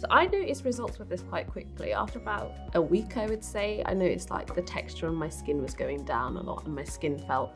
So I noticed results with this quite quickly. After about a week, I would say, I noticed like the texture on my skin was going down a lot and my skin felt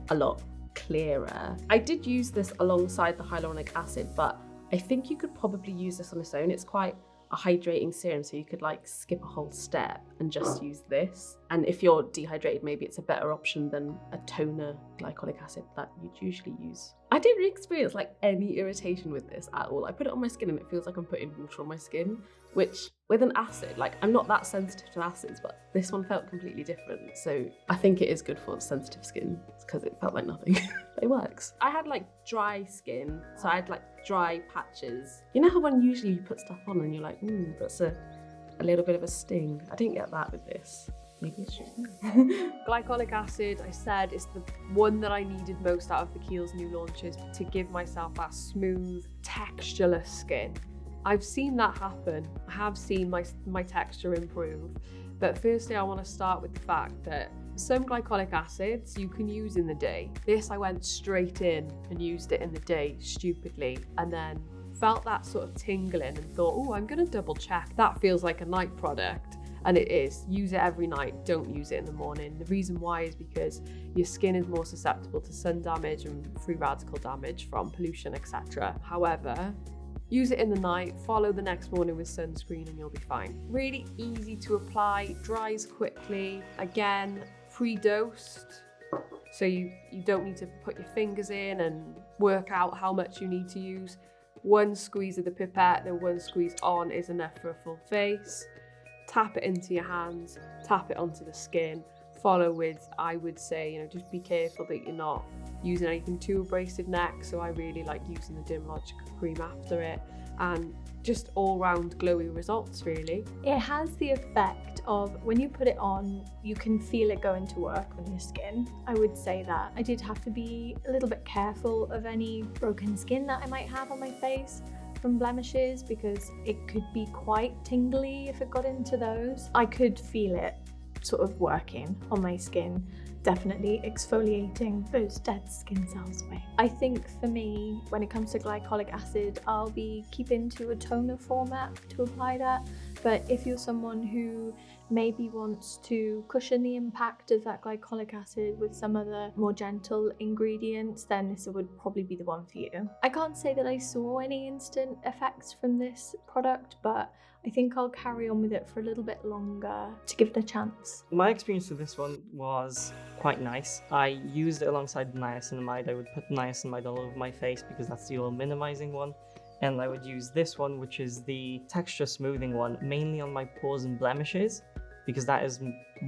a lot clearer. I did use this alongside the hyaluronic acid, but I think you could probably use this on its own. It's quite a hydrating serum, so you could like skip a whole step and just use this. And if you're dehydrated, maybe it's a better option than a toner glycolic acid that you'd usually use. I didn't experience like any irritation with this at all. I put it on my skin and it feels like I'm putting water on my skin, which with an acid, like I'm not that sensitive to acids, but this one felt completely different. So I think it is good for sensitive skin because it felt like nothing. It works. I had like dry skin, so I had like dry patches. You know how when usually you put stuff on and you're like, that's a little bit of a sting. I didn't get that with this. Maybe it's just Glycolic acid, I said, is the one that I needed most out of the Kiehl's new launches to give myself that smooth, textureless skin. I've seen that happen. I have seen my texture improve. But firstly, I want to start with the fact that some glycolic acids you can use in the day. This, I went straight in and used it in the day stupidly, and then felt that sort of tingling and thought, oh, I'm going to double check. That feels like a night product. And it is. Use it every night, don't use it in the morning. The reason why is because your skin is more susceptible to sun damage and free radical damage from pollution, etc. However, use it in the night, follow the next morning with sunscreen and you'll be fine. Really easy to apply, dries quickly. Again, pre-dosed, so you don't need to put your fingers in and work out how much you need to use. One squeeze of the pipette, then one squeeze on is enough for a full face. Tap it into your hands, tap it onto the skin, follow with, I would say, just be careful that you're not using anything too abrasive next. So I really like using the Dermalogica cream after it, and just all round glowy results really. It has the effect of when you put it on, you can feel it going to work on your skin. I would say that. I did have to be a little bit careful of any broken skin that I might have on my face from blemishes, because it could be quite tingly if it got into those. I could feel it sort of working on my skin, definitely exfoliating those dead skin cells away. I think for me, when it comes to glycolic acid, I'll be keeping to a toner format to apply that. But if you're someone who maybe wants to cushion the impact of that glycolic acid with some other more gentle ingredients, then this would probably be the one for you. I can't say that I saw any instant effects from this product, but I think I'll carry on with it for a little bit longer to give it a chance. My experience with this one was quite nice. I used it alongside niacinamide. I would put niacinamide all over my face because that's the oil minimizing one. And I would use this one, which is the texture smoothing one, mainly on my pores and blemishes, because that is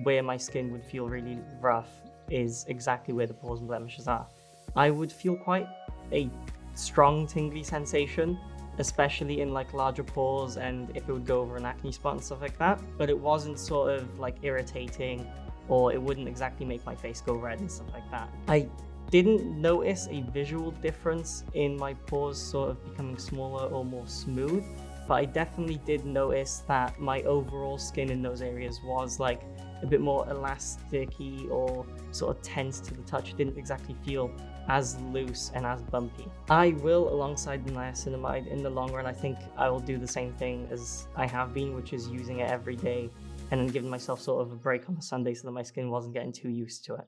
where my skin would feel really rough, is exactly where the pores and blemishes are. I would feel quite a strong tingly sensation, especially in like larger pores and if it would go over an acne spot and stuff like that. But it wasn't sort of like irritating, or it wouldn't exactly make my face go red and stuff like that. I didn't notice a visual difference in my pores sort of becoming smaller or more smooth, but I definitely did notice that my overall skin in those areas was like a bit more elasticy or sort of tense to the touch. It didn't exactly feel as loose and as bumpy. I will, alongside the niacinamide, in the long run, I think I will do the same thing as I have been, which is using it every day and then giving myself sort of a break on a Sunday so that my skin wasn't getting too used to it.